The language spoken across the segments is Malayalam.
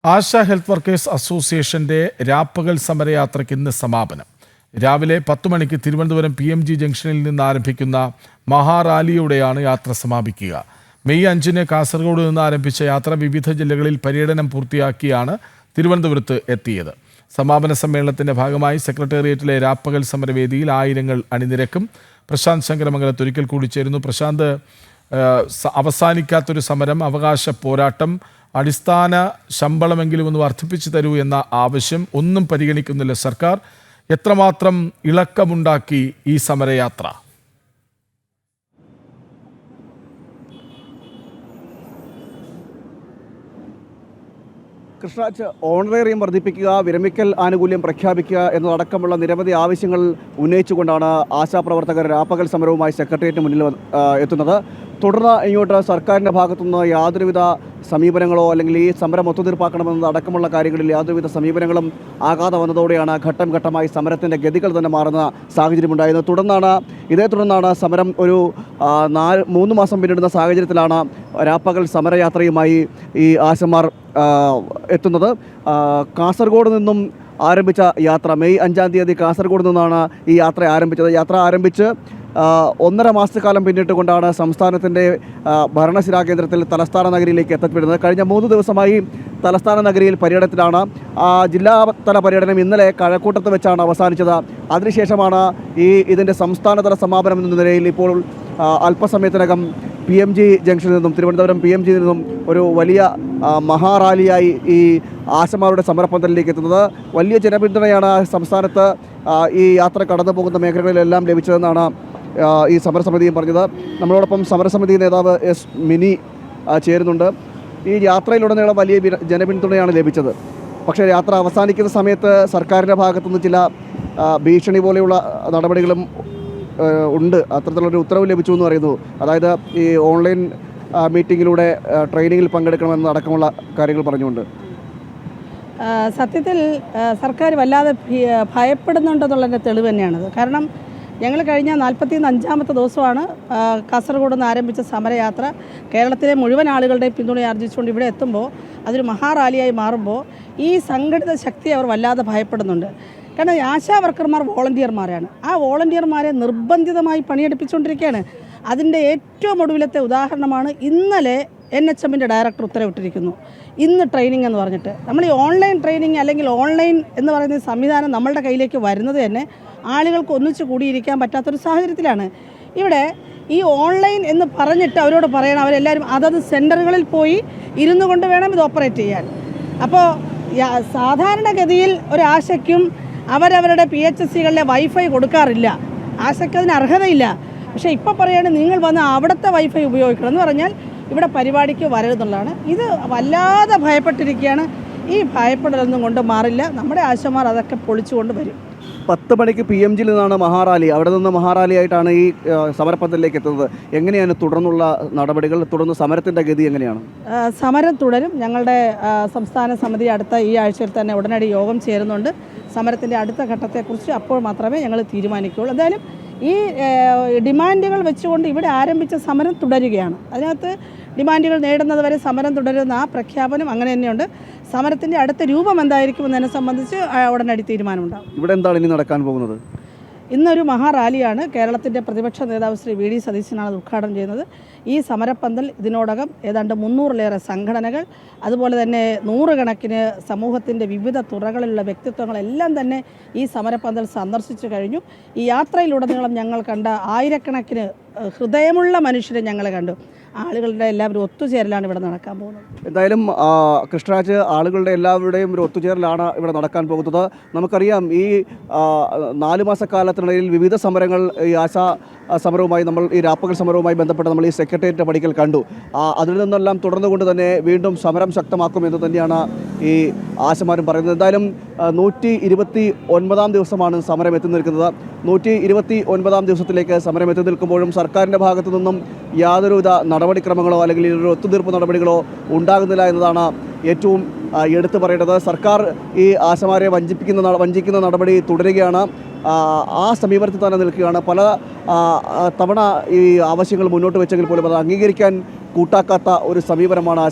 ആശ ഹെൽത്ത് വർക്കേഴ്സ് അസോസിയേഷന്റെ രാപ്പകൽ സമരയാത്രയ്ക്ക് ഇന്ന് സമാപനം. രാവിലെ 10 മണിക്ക് തിരുവനന്തപുരം PMG ജംഗ്ഷനിൽ നിന്ന് ആരംഭിക്കുന്ന മഹാറാലിയോടെയാണ് യാത്ര സമാപിക്കുക. മെയ് 5-ന് കാസർഗോഡ് നിന്ന് ആരംഭിച്ച യാത്ര വിവിധ ജില്ലകളിൽ പര്യടനം പൂർത്തിയാക്കിയാണ് തിരുവനന്തപുരത്ത് എത്തിയത്. സമാപന സമ്മേളനത്തിന്റെ ഭാഗമായി സെക്രട്ടേറിയറ്റിലെ രാപ്പകൽ സമരവേദിയിൽ ആയിരങ്ങൾ അണിനിരക്കും. പ്രശാന്ത് ശങ്കരമംഗലത്ത് ഒരിക്കൽ കൂടി ചേരുന്നു. പ്രശാന്ത്, അവസാനിക്കാത്തൊരു സമരം, അവകാശ പോരാട്ടം, അടിസ്ഥാന ശമ്പളമെങ്കിലും ഒന്ന് വർദ്ധിപ്പിച്ചു തരൂ എന്ന ആവശ്യം ഒന്നും പരിഗണിക്കുന്നില്ല സർക്കാർ. എത്രമാത്രം ഇളക്കമുണ്ടാക്കി ഈ സമരയാത്ര? കൃഷ്ണരാജ്, ഓണറേറിയം വർദ്ധിപ്പിക്കുക, വിരമിക്കൽ ആനുകൂല്യം പ്രഖ്യാപിക്കുക എന്നതടക്കമുള്ള നിരവധി ആവശ്യങ്ങൾ ഉന്നയിച്ചുകൊണ്ടാണ് ആശാപ്രവർത്തകർ രാപ്പകൽ സമരവുമായി സെക്രട്ടേറിയറ്റിന് മുന്നിൽ എത്തുന്നത്. തുടർന്ന് ഇങ്ങോട്ട് സർക്കാരിൻ്റെ ഭാഗത്തുനിന്ന് യാതൊരുവിധ സമീപനങ്ങളോ അല്ലെങ്കിൽ ഈ സമരം ഒത്തുതീർപ്പാക്കണമെന്നത് അടക്കമുള്ള കാര്യങ്ങളിൽ യാതൊരുവിധ സമീപനങ്ങളും ആകാതെ വന്നതോടെയാണ് ഘട്ടം ഘട്ടമായി സമരത്തിൻ്റെ ഗതികൾ തന്നെ മാറുന്ന സാഹചര്യമുണ്ടായത്. ഇതേ തുടർന്നാണ് സമരം ഒരു 3 മാസം പിന്നിടുന്ന സാഹചര്യത്തിലാണ് രാപ്പകൽ സമരയാത്രയുമായി ഈ ആശമാർ എത്തുന്നത്. കാസർഗോഡ് നിന്നും ആരംഭിച്ച യാത്ര മെയ് 5-ാം തീയതി കാസർഗോഡ് നിന്നാണ് ഈ യാത്ര ആരംഭിച്ചത്. യാത്ര ആരംഭിച്ച് 1.5 മാസക്കാലം പിന്നിട്ടുകൊണ്ടാണ് സംസ്ഥാനത്തിൻ്റെ ഭരണസിരാ കേന്ദ്രത്തിൽ തലസ്ഥാന നഗരിയിലേക്ക് എത്തപ്പെടുന്നത്. കഴിഞ്ഞ 3 ദിവസമായി തലസ്ഥാന നഗരിയിൽ പര്യടനത്തിലാണ്. ജില്ലാതല പര്യടനം ഇന്നലെ കഴക്കൂട്ടത്ത് വെച്ചാണ് അവസാനിച്ചത്. അതിനുശേഷമാണ് ഇതിൻ്റെ സംസ്ഥാനതല സമാപനം എന്ന നിലയിൽ ഇപ്പോൾ അല്പസമയത്തിനകം PMG ജംഗ്ഷനിൽ നിന്നും തിരുവനന്തപുരം PMG നിന്നും ഒരു വലിയ മഹാറാലിയായി ഈ ആശമാരുടെ സമരപന്തലിലേക്ക് എത്തുന്നത്. വലിയ ജനപിന്തുണയാണ് സംസ്ഥാനത്ത് ഈ യാത്ര കടന്നു പോകുന്ന മേഖലകളിലെല്ലാം ലഭിച്ചതെന്നാണ് ഈ സമരസമിതിയും പറഞ്ഞത്. നമ്മളോടൊപ്പം സമരസമിതി നേതാവ് S. മിനി ചേരുന്നുണ്ട്. ഈ യാത്രയിലുടനീളം വലിയ ജനപിന്തുണയാണ് ലഭിച്ചത്. പക്ഷേ യാത്ര അവസാനിക്കുന്ന സമയത്ത് സർക്കാരിൻ്റെ ഭാഗത്തുനിന്ന് ചില ഭീഷണി പോലെയുള്ള നടപടികളും ഉണ്ട്. അത്തരത്തിലുള്ളൊരു ഉത്തരവ് ലഭിച്ചു എന്ന് പറയുന്നു. അതായത് ഈ ഓൺലൈൻ മീറ്റിങ്ങിലൂടെ ട്രെയിനിങ്ങിൽ പങ്കെടുക്കണമെന്നടക്കമുള്ള കാര്യങ്ങൾ പറഞ്ഞുകൊണ്ട്. സത്യത്തിൽ സർക്കാർ വല്ലാതെ ഭയപ്പെടുന്നുണ്ടെന്നുള്ളതിൻ്റെ തെളിവ് തന്നെയാണത്. കാരണം ഞങ്ങൾ കഴിഞ്ഞ 45-ാമത്തെ ദിവസമാണ് കാസർഗോഡ് നിന്ന് ആരംഭിച്ച സമരയാത്ര കേരളത്തിലെ മുഴുവൻ ആളുകളുടെയും പിന്തുണ ആർജിച്ചുകൊണ്ട് ഇവിടെ എത്തുമ്പോൾ അതൊരു മഹാറാലിയായി മാറുമ്പോൾ ഈ സംഘടിത ശക്തി അവർ വല്ലാതെ ഭയപ്പെടുന്നുണ്ട്. കാരണം ആശാ വർക്കർമാർ വോളണ്ടിയർമാരാണ്. ആ വോളണ്ടിയർമാരെ നിർബന്ധിതമായി പണിയെടുപ്പിച്ചുകൊണ്ടിരിക്കുകയാണ്. അതിൻ്റെ ഏറ്റവും ഒടുവിലത്തെ ഉദാഹരണമാണ് ഇന്നലെ NHMൻ്റെ ഡയറക്ടർ ഉത്തരവിട്ടിരിക്കുന്നു. ഇന്ന് ട്രെയിനിങ് എന്ന് പറഞ്ഞിട്ട് നമ്മൾ ഈ ഓൺലൈൻ ട്രെയിനിങ് അല്ലെങ്കിൽ ഓൺലൈൻ എന്ന് പറയുന്ന സംവിധാനം നമ്മളുടെ കയ്യിലേക്ക് വരുന്നത് തന്നെ ആളുകൾക്ക് ഒന്നിച്ചു കൂടിയിരിക്കാൻ പറ്റാത്തൊരു സാഹചര്യത്തിലാണ്. ഇവിടെ ഈ ഓൺലൈൻ എന്ന് പറഞ്ഞിട്ട് അവരോട് പറയണം, അവരെല്ലാവരും അതത് സെൻറ്ററുകളിൽ പോയി ഇരുന്നു കൊണ്ട് വേണം ഇത് ഓപ്പറേറ്റ് ചെയ്യാൻ. അപ്പോൾ സാധാരണഗതിയിൽ ഒരാശയ്ക്കും അവരവരുടെ PHSCകളിലെ വൈഫൈ കൊടുക്കാറില്ല. ആശയ്ക്ക് അതിന് അർഹതയില്ല. പക്ഷേ ഇപ്പോൾ പറയുകയാണെങ്കിൽ നിങ്ങൾ വന്ന് അവിടുത്തെ വൈഫൈ ഉപയോഗിക്കണം എന്ന് പറഞ്ഞാൽ ഇവിടെ പരിപാടിക്ക് വരരുതെന്നുള്ളതാണ്. ഇത് വല്ലാതെ ഭയപ്പെട്ടിരിക്കുകയാണ്. ഈ ഭയപ്പെടലൊന്നും കൊണ്ട് മാറില്ല. നമ്മുടെ ആശമാർ അതൊക്കെ പൊളിച്ചുകൊണ്ട് വരും. 10 മണിക്ക് PMGയിൽ നിന്നാണ് മഹാറാലി. അവിടെ നിന്ന് മഹാറാലിയായിട്ടാണ് ഈ സമരപന്തലിലേക്ക് എത്തുന്നത്. എങ്ങനെയാണ് തുടർന്നുള്ള നടപടികൾ, തുടർന്ന് സമരത്തിൻ്റെ ഗതി എങ്ങനെയാണ്? സമരം തുടരും. ഞങ്ങളുടെ സംസ്ഥാന സമിതി ഈ ആഴ്ചയിൽ തന്നെ ഉടനടി യോഗം ചേരുന്നുണ്ട്. സമരത്തിൻ്റെ അടുത്ത ഘട്ടത്തെക്കുറിച്ച് അപ്പോൾ മാത്രമേ ഞങ്ങൾ തീരുമാനിക്കുകയുള്ളൂ. എന്തായാലും ഈ ഡിമാൻഡുകൾ വെച്ചുകൊണ്ട് ഇവിടെ ആരംഭിച്ച സമരം തുടരുകയാണ്. അതിനകത്ത് ഡിമാൻഡുകൾ നേടുന്നത് വരെ സമരം തുടരുന്ന ആ പ്രഖ്യാപനം അങ്ങനെ തന്നെയുണ്ട്. സമരത്തിൻ്റെ അടുത്ത രൂപം എന്തായിരിക്കും എന്നതിനെ സംബന്ധിച്ച് ഉടനടി തീരുമാനമുണ്ടാകും. ഇവിടെ എന്താണ് ഇനി നടക്കാൻ പോകുന്നത്? ഇന്നൊരു മഹാറാലിയാണ്. കേരളത്തിൻ്റെ പ്രതിപക്ഷ നേതാവ് ശ്രീ VD സതീശനാണ് ഉദ്ഘാടനം ചെയ്യുന്നത്. ഈ സമരപ്പന്തൽ ഇതിനോടകം ഏതാണ്ട് 300-ലേറെ സംഘടനകൾ, അതുപോലെ തന്നെ 100 കണക്കിന് സമൂഹത്തിൻ്റെ വിവിധ തുറകളിലുള്ള വ്യക്തിത്വങ്ങളെല്ലാം തന്നെ ഈ സമരപ്പന്തൽ സന്ദർശിച്ചു കഴിഞ്ഞു. ഈ യാത്രയിലുടനീളം ഞങ്ങൾ കണ്ട ആയിരക്കണക്കിന് ഹൃദയമുള്ള മനുഷ്യരെ ഞങ്ങൾ കണ്ടു. ആളുകളുടെ എല്ലാവരും ഒത്തുചേരലാണ് ഇവിടെ നടക്കാൻ പോകുന്നത്. എന്തായാലും കൃഷ്ണരാജ്, ആളുകളുടെ എല്ലാവരുടെയും ഒരു ഒത്തുചേരലാണ് ഇവിടെ നടക്കാൻ പോകുന്നത്. നമുക്കറിയാം ഈ 4 മാസക്കാലത്തിനിടയിൽ വിവിധ സമരങ്ങൾ, ഈ ആശാ സമരവുമായി ഈ രാപ്പകൽ സമരവുമായി ബന്ധപ്പെട്ട് നമ്മൾ ഈ സെക്രട്ടേറിയറ്റ് പടിക്കൽ കണ്ടു. അതിൽ നിന്നെല്ലാം തുടർന്നുകൊണ്ട് തന്നെ വീണ്ടും സമരം ശക്തമാക്കുമെന്ന് തന്നെയാണ് ഈ ആശമാരും പറയുന്നത്. എന്തായാലും 129-ാം ദിവസമാണ് സമരം എത്തി നിൽക്കുന്നത്. 129-ാം ദിവസത്തിലേക്ക് സമരം എത്തി നിൽക്കുമ്പോഴും സർക്കാരിൻ്റെ ഭാഗത്തു നിന്നും യാതൊരുവിധ നടപടിക്രമങ്ങളോ അല്ലെങ്കിൽ ഒരു ഒത്തുതീർപ്പ് നടപടികളോ ഉണ്ടാകുന്നില്ല എന്നതാണ് ഏറ്റവും എടുത്തു പറയേണ്ടത്. സർക്കാർ ഈ ആശമാരെ വഞ്ചിക്കുന്ന നടപടി തുടരുകയാണ്. ആ സമീപനത്തിൽ തന്നെ നിൽക്കുകയാണ്. പല തവണ ഈ ആവശ്യങ്ങൾ മുന്നോട്ട് വെച്ചെങ്കിൽ പോലും അത് അംഗീകരിക്കാൻ കൂട്ടാക്കാത്ത ഒരു സമീപനമാണ്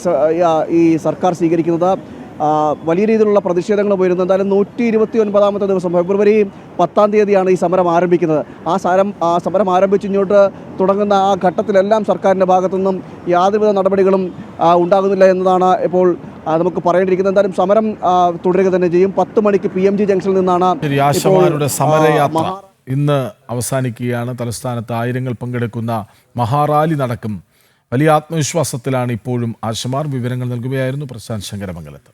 ഈ സർക്കാർ സ്വീകരിക്കുന്നത്. വലിയ രീതിയിലുള്ള പ്രതിഷേധങ്ങൾ ഉയരുന്നു. എന്തായാലും 129ാമത്തെ ദിവസം ഫെബ്രുവരി 10-ാം തീയതിയാണ് ഈ സമരം ആരംഭിക്കുന്നത്. ആ സമരം ആരംഭിച്ച് ഇങ്ങോട്ട് തുടങ്ങുന്ന ആ ഘട്ടത്തിലെല്ലാം സർക്കാരിൻ്റെ ഭാഗത്തുനിന്നും യാതൊരുവിധ നടപടികളും ഉണ്ടാകുന്നില്ല എന്നതാണ് ഇപ്പോൾ നമുക്ക് പറയേണ്ടിയിരിക്കുന്നത്. എന്തായാലും സമരം തുടരുക തന്നെ ചെയ്യും. 10 മണിക്ക് PMG ജംഗ്ഷനിൽ നിന്നാണ് ആശമാരുടെ സമരയാത്ര ഇന്ന് അവസാനിക്കുകയാണ്. തലസ്ഥാനത്ത് ആയിരങ്ങൾ പങ്കെടുക്കുന്ന മഹാറാലി നടക്കും. വലിയ ആത്മവിശ്വാസത്തിലാണ് ഇപ്പോഴും ആശമാർ. വിവരങ്ങൾ നൽകുകയായിരുന്നു പ്രശാന്ത് ശങ്കരമംഗലത്ത്.